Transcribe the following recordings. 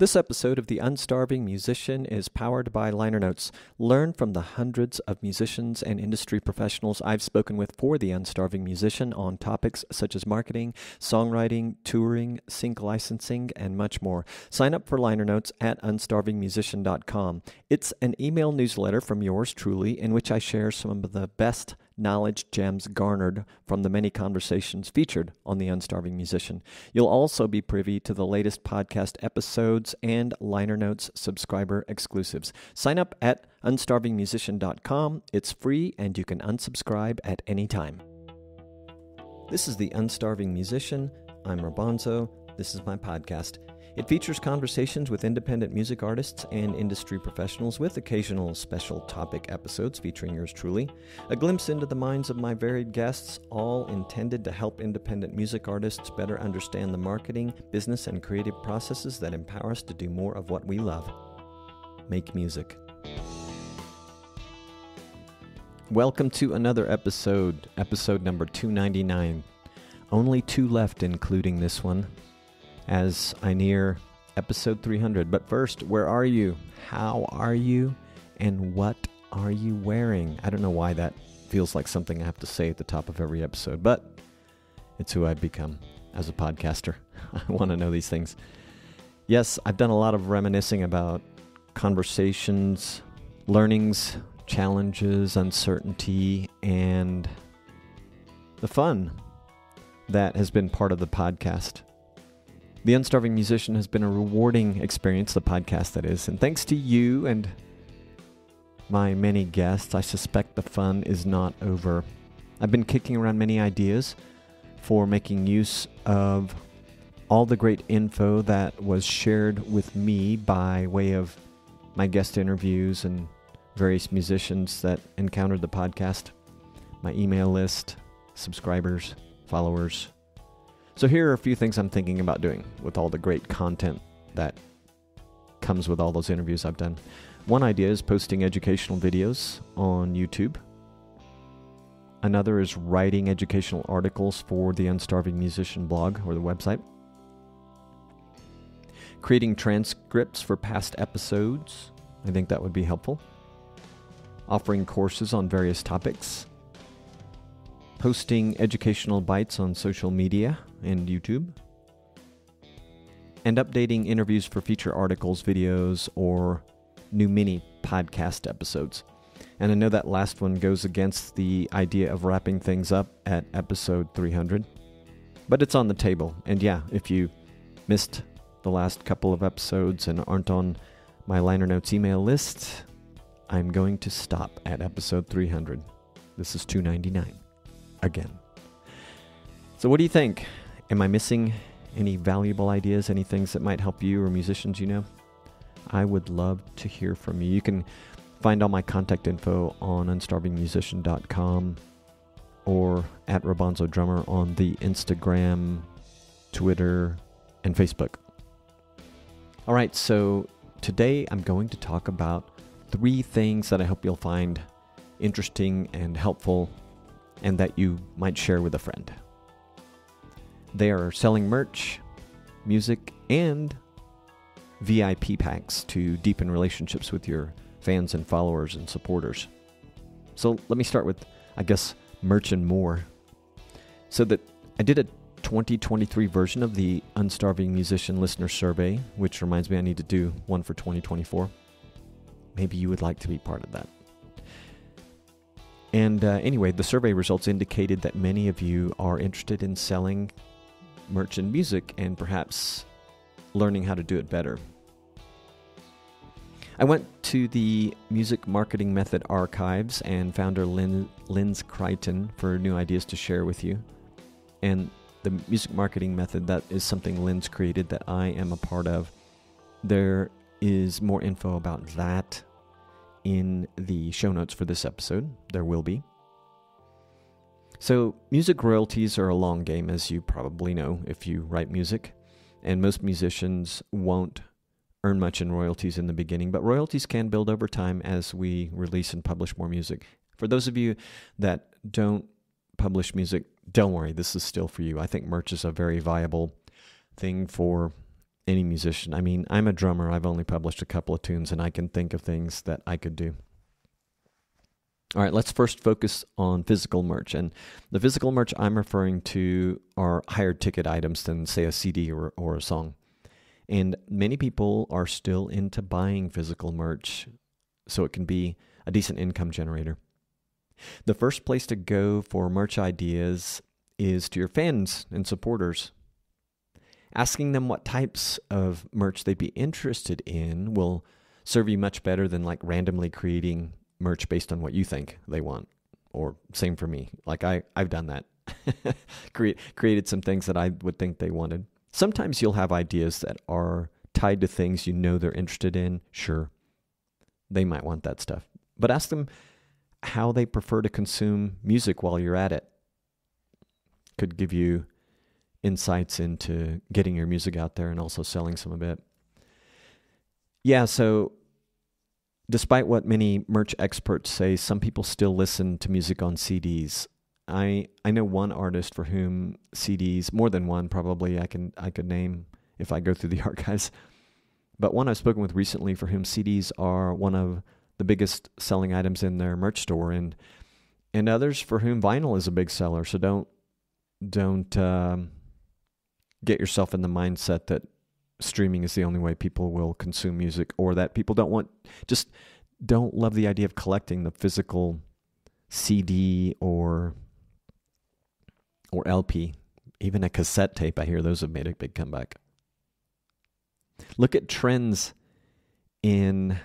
This episode of The Unstarving Musician is powered by liner notes. Learn from the hundreds of musicians and industry professionals I've spoken with for The Unstarving Musician on topics such as marketing, songwriting, touring, sync licensing, and much more. Sign up for liner notes at unstarvingmusician.com. It's an email newsletter from yours truly in which I share some of the best knowledge gems garnered from the many conversations featured on The Unstarving Musician. You'll also be privy to the latest podcast episodes and liner notes subscriber exclusives. Sign up at unstarvingmusician.com. It's free and you can unsubscribe at any time. This is The Unstarving Musician. I'm Robonzo. This is my podcast. It features conversations with independent music artists and industry professionals with occasional special topic episodes featuring yours truly. A glimpse into the minds of my varied guests, all intended to help independent music artists better understand the marketing, business, and creative processes that empower us to do more of what we love. Make music. Welcome to another episode number 299. Only two left, including this one, as I near episode 300. But first, where are you? How are you? And what are you wearing? I don't know why that feels like something I have to say at the top of every episode, but it's who I've become as a podcaster. I want to know these things. Yes, I've done a lot of reminiscing about conversations, learnings, challenges, uncertainty, and the fun that has been part of the podcast. The Unstarving Musician has been a rewarding experience, the podcast that is, and thanks to you and my many guests, I suspect the fun is not over. I've been kicking around many ideas for making use of all the great info that was shared with me by way of my guest interviews and various musicians that encountered the podcast, my email list, subscribers, followers. So here are a few things I'm thinking about doing with all the great content that comes with all those interviews I've done. One idea is posting educational videos on YouTube. Another is writing educational articles for the Unstarving Musician blog or the website. Creating transcripts for past episodes. I think that would be helpful. Offering courses on various topics. Posting educational bites on social media and YouTube, and updating interviews for feature articles, videos, or new mini podcast episodes. And I know that last one goes against the idea of wrapping things up at episode 300, but it's on the table. And yeah, if you missed the last couple of episodes and aren't on my liner notes email list, I'm going to stop at episode 300. This is 299 again. So what do you think? Am I missing any valuable ideas, any things that might help you or musicians you know? I would love to hear from you. You can find all my contact info on unstarvingmusician.com or at Robonzo Drummer on the Instagram, Twitter, and Facebook. All right, so today I'm going to talk about 3 things that I hope you'll find interesting and helpful and that you might share with a friend. They are selling merch, music, and VIP packs to deepen relationships with your fans and followers and supporters. So let me start with, I guess, merch and more. So that I did a 2023 version of the Unstarving Musician Listener Survey, which reminds me I need to do one for 2024. Maybe you would like to be part of that. And anyway, the survey results indicated that many of you are interested in selling merch and music and perhaps learning how to do it better. I went to the Music Marketing Method archives and founder Lynz Crichton for new ideas to share with you. And the Music Marketing Method, that is something Lynz created that I am a part of. There is more info about that in the show notes for this episode. There will be. So music royalties are a long game, as you probably know if you write music, and most musicians won't earn much in royalties in the beginning, but royalties can build over time as we release and publish more music. For those of you that don't publish music, don't worry, this is still for you. I think merch is a very viable thing for any musician. I mean, I'm a drummer. I've only published a couple of tunes, and I can think of things that I could do. All right, let's first focus on physical merch. And the physical merch I'm referring to are higher ticket items than, say, a CD or a song. And many people are still into buying physical merch, so it can be a decent income generator. The first place to go for merch ideas is to your fans and supporters. Asking them what types of merch they'd be interested in will serve you much better than like randomly creating merch based on what you think they want. Or same for me. Like I've done that. Created some things that I would think they wanted. Sometimes you'll have ideas that are tied to things you know they're interested in. Sure, they might want that stuff. But ask them how they prefer to consume music while you're at it. Could give you insights into getting your music out there and also selling some of it. Yeah, so despite what many merch experts say, some people still listen to music on CDs. I know one artist for whom CDs, more than one probably I could name if I go through the archives, but one I've spoken with recently for whom CDs are one of the biggest selling items in their merch store, and others for whom vinyl is a big seller. So don't get yourself in the mindset that streaming is the only way people will consume music, or that people don't love the idea of collecting the physical CD or LP. Even a cassette tape, I hear those have made a big comeback. Look at trends in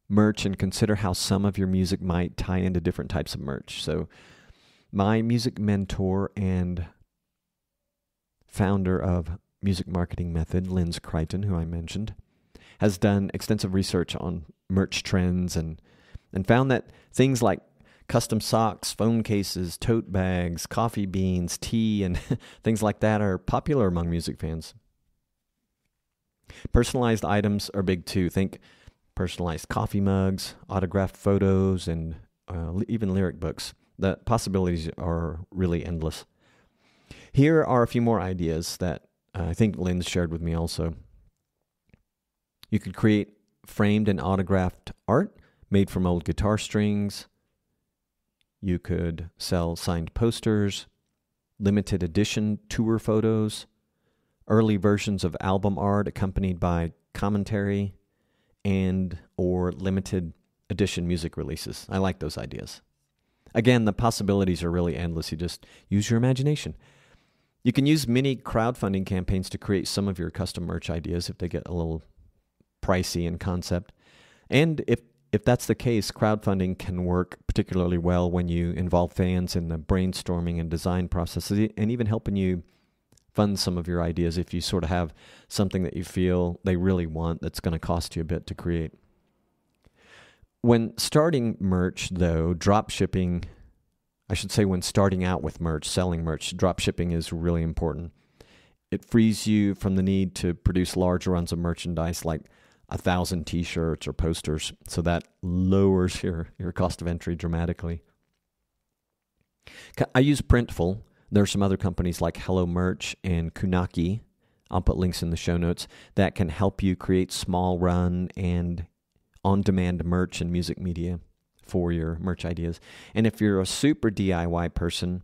merch and consider how some of your music might tie into different types of merch. So my music mentor and founder of Music Marketing Method, Lynz Crichton, who I mentioned, has done extensive research on merch trends and found that things like custom socks, phone cases, tote bags, coffee beans, tea, and things like that are popular among music fans. Personalized items are big too. Think personalized coffee mugs, autographed photos, and even lyric books. The possibilities are really endless. Here are a few more ideas that I think Lynz shared with me also. You could create framed and autographed art made from old guitar strings. You could sell signed posters, limited edition tour photos, early versions of album art accompanied by commentary, and or limited edition music releases. I like those ideas. Again, the possibilities are really endless. You just use your imagination. You can use mini crowdfunding campaigns to create some of your custom merch ideas if they get a little pricey in concept. And if that's the case, crowdfunding can work particularly well when you involve fans in the brainstorming and design processes, and even helping you fund some of your ideas if you sort of have something that you feel they really want that's going to cost you a bit to create. When starting merch, though, when starting out with merch, selling merch, drop shipping is really important. It frees you from the need to produce large runs of merchandise like 1,000 t-shirts or posters, so that lowers your cost of entry dramatically. I use Printful. There are some other companies like Hello Merch and Kunaki, I'll put links in the show notes, that can help you create small run and on-demand merch and music media for your merch ideas. And if you're a super DIY person,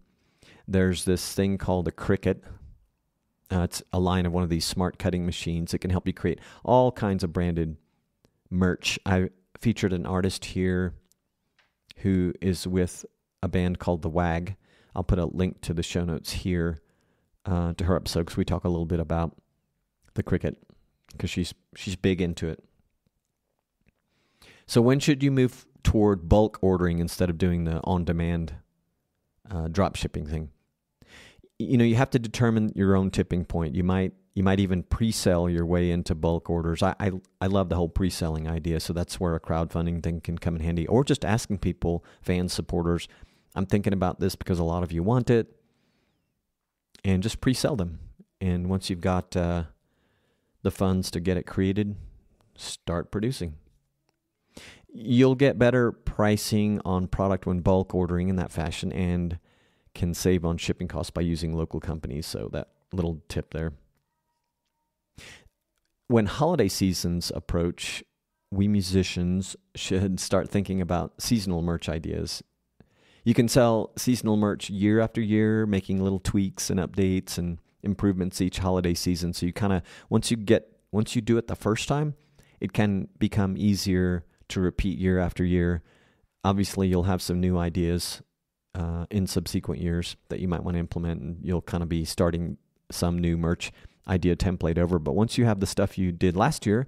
there's this thing called a Cricut. It's a line of one of these smart cutting machines. It can help you create all kinds of branded merch. I featured an artist here who is with a band called The Wag. I'll put a link to the show notes here to her episode because we talk a little bit about the Cricut because she's big into it. So when should you move toward bulk ordering instead of doing the on-demand drop shipping thing? You have to determine your own tipping point. You might even pre-sell your way into bulk orders. I love the whole pre-selling idea, so that's where a crowdfunding thing can come in handy. Or just asking people, fans, supporters, I'm thinking about this because a lot of you want it, and just pre-sell them. And once you've got the funds to get it created, start producing. You'll get better pricing on product when bulk ordering in that fashion, and can save on shipping costs by using local companies. So that little tip there. when holiday seasons approach, we musicians should start thinking about seasonal merch ideas. You can sell seasonal merch year after year, making little tweaks and updates and improvements each holiday season. So you kind of, once you do it the first time, it can become easier to repeat year after year. Obviously, you'll have some new ideas in subsequent years that you might want to implement, and you'll kind of be starting some new merch idea template over. But once you have the stuff you did last year,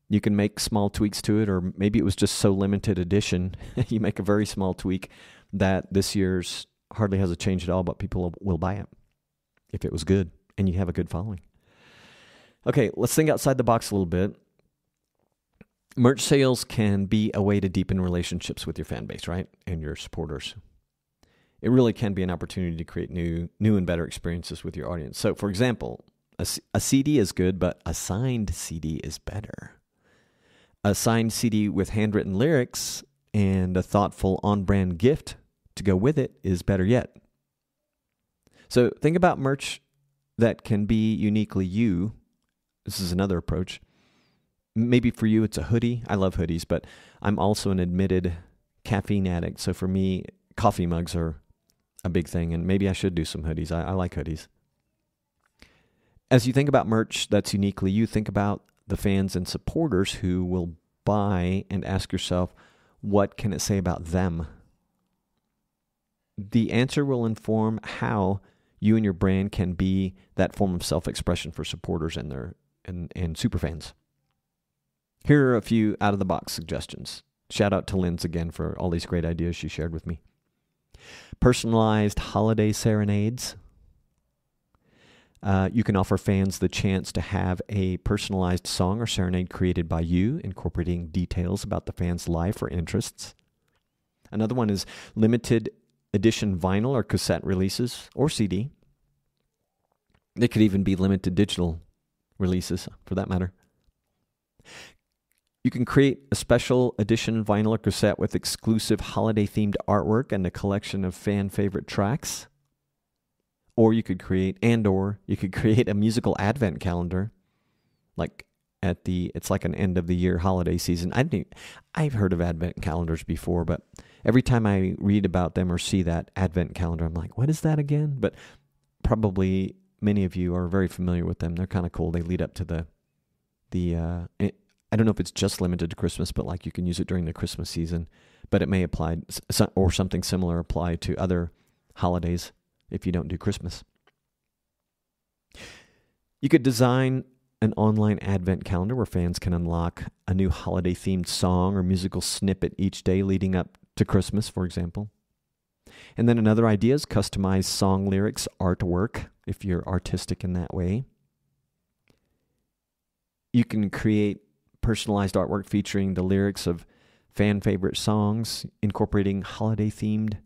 you can make small tweaks to it, or maybe it was just so limited edition, you make a very small tweak that this year's hardly has a change at all, but people will buy it if it was good and you have a good following. Okay, let's think outside the box a little bit. Merch sales can be a way to deepen relationships with your fan base, right? And your supporters. It really can be an opportunity to create new and better experiences with your audience. So, for example, a CD is good, but a signed CD is better. A signed CD with handwritten lyrics and a thoughtful on-brand gift to go with it is better yet. So think about merch that can be uniquely you. This is another approach. Maybe for you it's a hoodie. I love hoodies, but I'm also an admitted caffeine addict. So for me, coffee mugs are a big thing, and maybe I should do some hoodies. I like hoodies. As you think about merch that's uniquely you, think about the fans and supporters who will buy, and ask yourself, what can it say about them? The answer will inform how you and your brand can be that form of self-expression for supporters and their and superfans. Here are a few out-of-the-box suggestions. Shout out to Lynz again for all these great ideas she shared with me. Personalized holiday serenades. You can offer fans the chance to have a personalized song or serenade created by you, incorporating details about the fan's life or interests. Another one is limited edition vinyl or cassette releases, or CD. They could even be limited digital releases, for that matter. You can create a special edition vinyl or cassette with exclusive holiday-themed artwork and a collection of fan-favorite tracks. Or you could create a musical advent calendar, it's like an end of the year holiday season. I've heard of advent calendars before, but every time I read about them or see that advent calendar, I'm like, what is that again? But probably many of you are very familiar with them. They're kind of cool. They lead up to I don't know if it's just limited to Christmas, but like you can use it during the Christmas season, but it may apply, or something similar apply to other holidays if you don't do Christmas. You could design an online advent calendar where fans can unlock a new holiday-themed song or musical snippet each day leading up to Christmas, for example. And then another idea is customized song lyrics artwork, if you're artistic in that way. You can create personalized artwork featuring the lyrics of fan-favorite songs, incorporating holiday-themed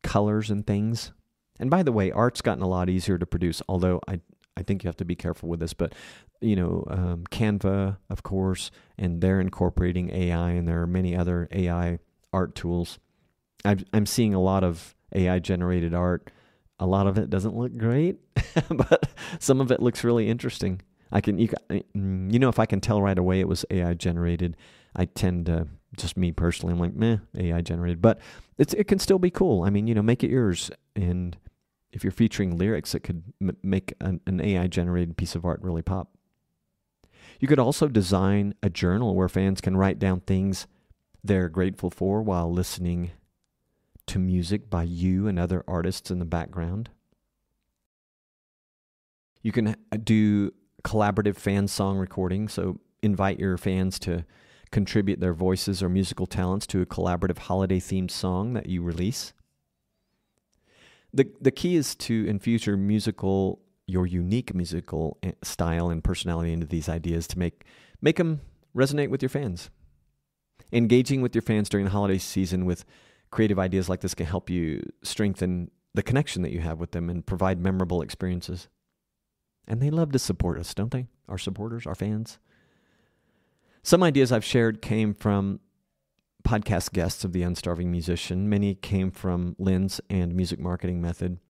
colors and things. And by the way, art's gotten a lot easier to produce, although I think you have to be careful with this, but Canva, of course, and they're incorporating AI, and there are many other AI art tools. I'm seeing a lot of AI generated art. A lot of it doesn't look great, but some of it looks really interesting. If I can tell right away it was AI generated, I tend to, just me personally, I'm like, meh, AI generated. But it can still be cool. I mean, make it yours. And if you're featuring lyrics, it could make an AI generated piece of art really pop. You could also design a journal where fans can write down things they're grateful for while listening to music by you and other artists in the background. You can do collaborative fan song recording, so invite your fans to contribute their voices or musical talents to a collaborative holiday-themed song that you release. The key is to infuse your unique musical style and personality into these ideas to make them resonate with your fans. Engaging with your fans during the holiday season with creative ideas like this can help you strengthen the connection that you have with them and provide memorable experiences. And they love to support us, don't they? Our supporters, our fans. Some ideas I've shared came from podcast guests of the Unstarving Musician. Many came from Lynz and Music Marketing Method.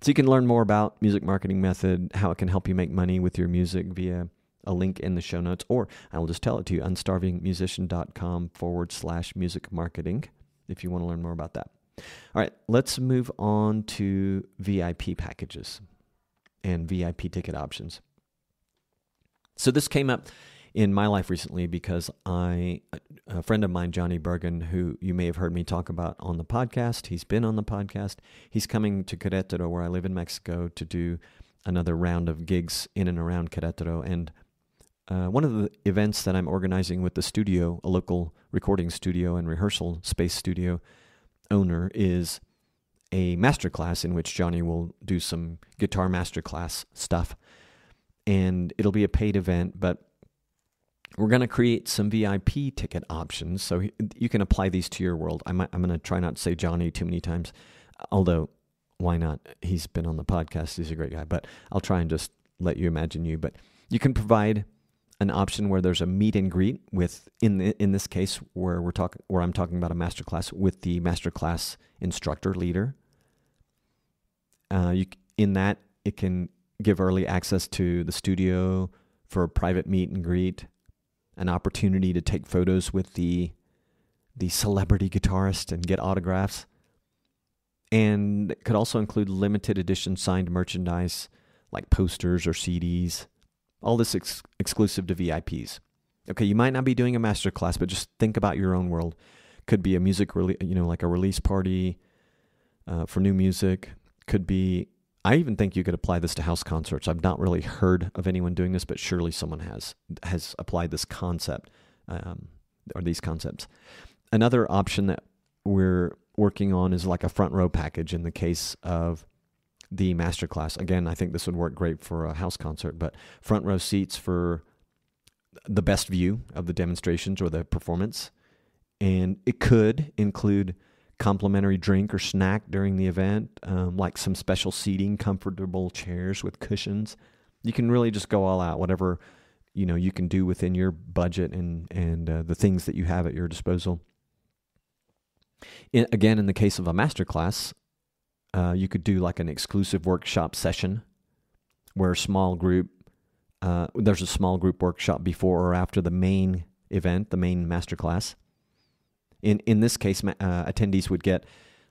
So you can learn more about Music Marketing Method, how it can help you make money with your music via a link in the show notes, or I'll just tell it to you, unstarvingmusician.com/music marketing, if you want to learn more about that. All right, let's move on to VIP packages and VIP ticket options. So this came up in my life recently because a friend of mine, Johnny Bergen, who you may have heard me talk about on the podcast, he's been on the podcast. He's coming to Querétaro, where I live in Mexico, to do another round of gigs in and around Querétaro. And one of the events that I'm organizing with the studio, a local recording studio and rehearsal space studio owner, is a masterclass in which Johnny will do some guitar masterclass stuff. And it'll be a paid event, but we're going to create some VIP ticket options, so you can apply these to your world. I'm going to try not to say Johnny too many times, although why not? He's been on the podcast. He's a great guy, but I'll try and just let you imagine you. But you can provide an option where there's a meet and greet with, in this case, where I'm talking about a masterclass, with the masterclass instructor leader. In that, it can give early access to the studio for a private meet and greet, an opportunity to take photos with the celebrity guitarist and get autographs. And it could also include limited edition signed merchandise like posters or CDs. All this exclusive to VIPs. Okay, you might not be doing a masterclass, but just think about your own world. Could be a music like a release party for new music. Could be, I even think you could apply this to house concerts. I've not really heard of anyone doing this, but surely someone has applied this concept or these concepts. Another option that we're working on is like a front row package in the case of the masterclass. Again, I think this would work great for a house concert, but front row seats for the best view of the demonstrations or the performance. And it could include complimentary drink or snack during the event, like some special seating, comfortable chairs with cushions. You can really just go all out, whatever you can do within your budget and the things that you have at your disposal. Again, in the case of a masterclass, you could do like an exclusive workshop session where there's a small group workshop before or after the main event, the main masterclass. In this case, attendees would get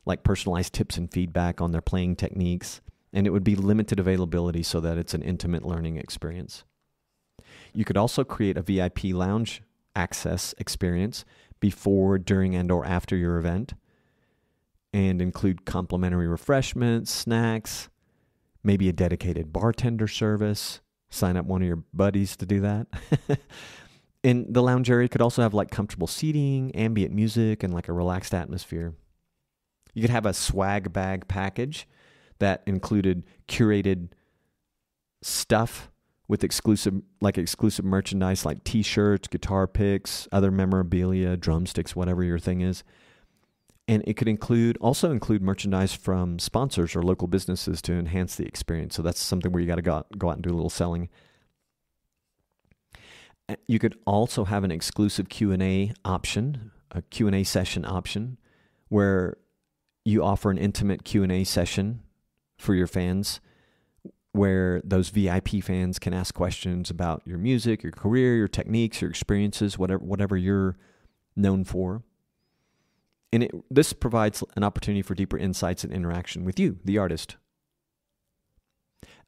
like personalized tips and feedback on their playing techniques, and it would be limited availability so that it's an intimate learning experience. You could also create a VIP lounge access experience before, during, and or after your event, and include complimentary refreshments, snacks, maybe a dedicated bartender service. Sign up one of your buddies to do that. And the lounge area could also have like comfortable seating, ambient music, and like a relaxed atmosphere. You could have a swag bag package that included curated stuff with exclusive merchandise like t-shirts, guitar picks, other memorabilia, drumsticks, whatever your thing is. And it could also include merchandise from sponsors or local businesses to enhance the experience. So that's something where you got to go out and do a little selling. You could also have an exclusive Q&A option, a Q&A session option, where you offer an intimate Q&A session for your fans, where those VIP fans can ask questions about your music, your career, your techniques, your experiences, whatever you're known for. And this provides an opportunity for deeper insights and interaction with you, the artist.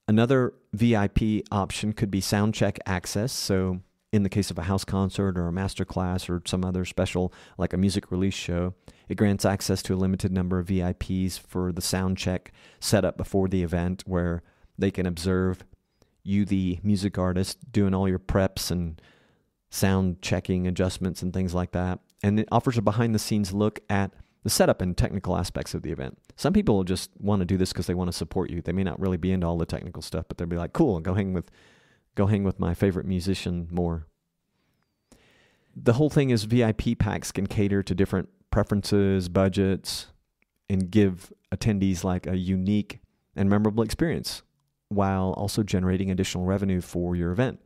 Another VIP option could be sound check access. So in the case of a house concert or a master class or some other special, like a music release show, it grants access to a limited number of VIPs for the sound check set up before the event, where they can observe you, the music artist, doing all your preps and sound checking adjustments and things like that. And it offers a behind-the-scenes look at the setup and technical aspects of the event. Some people just want to do this because they want to support you. They may not really be into all the technical stuff, but they'll be like, cool, go hang with my favorite musician more. The whole thing is VIP packs can cater to different preferences, budgets, and give attendees like a unique and memorable experience while also generating additional revenue for your event.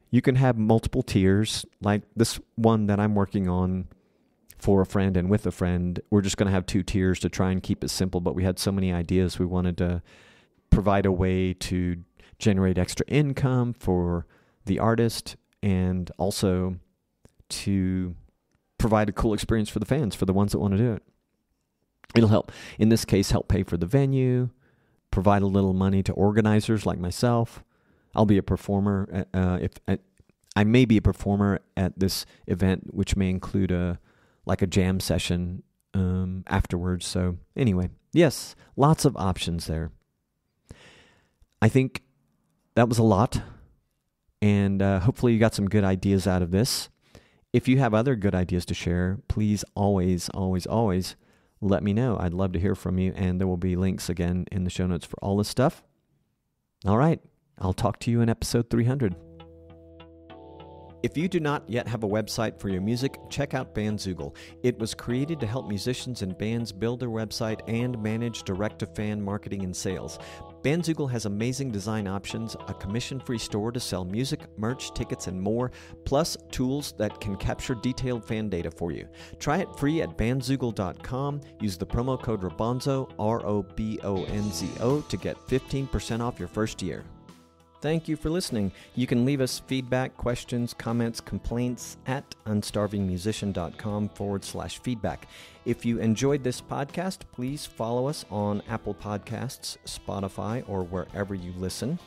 You can have multiple tiers, like this one that I'm working on for a friend and with a friend. We're just going to have 2 tiers to try and keep it simple, but we had so many ideas. We wanted to provide a way to generate extra income for the artist and also to provide a cool experience for the fans, for the ones that want to do it. It'll help, in this case, help pay for the venue, provide a little money to organizers like myself. I'll be a performer. I may be a performer at this event, which may include a jam session afterwards. So anyway, yes, lots of options there. I think that was a lot, and hopefully you got some good ideas out of this. If you have other good ideas to share, please always, always, always let me know. I'd love to hear from you, and there will be links again in the show notes for all this stuff. All right, I'll talk to you in episode 300. If you do not yet have a website for your music, check out Bandzoogle. It was created to help musicians and bands build their website and manage direct-to-fan marketing and sales. Bandzoogle has amazing design options, a commission-free store to sell music, merch, tickets, and more, plus tools that can capture detailed fan data for you. Try it free at bandzoogle.com. Use the promo code ROBONZO, ROBONZO, to get 15% off your first year. Thank you for listening. You can leave us feedback, questions, comments, complaints at unstarvingmusician.com/feedback. If you enjoyed this podcast, please follow us on Apple Podcasts, Spotify, or wherever you listen.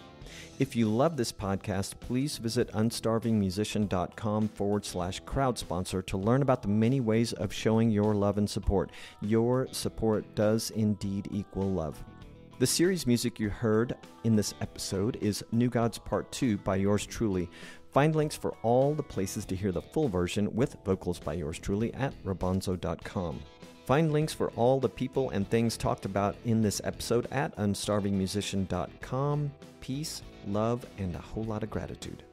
If you love this podcast, please visit unstarvingmusician.com/crowd-sponsor to learn about the many ways of showing your love and support. Your support does indeed equal love. The series music you heard in this episode is New Gods Part 2 by yours truly. Find links for all the places to hear the full version with vocals by yours truly at robonzo.com. Find links for all the people and things talked about in this episode at unstarvingmusician.com. Peace, love, and a whole lot of gratitude.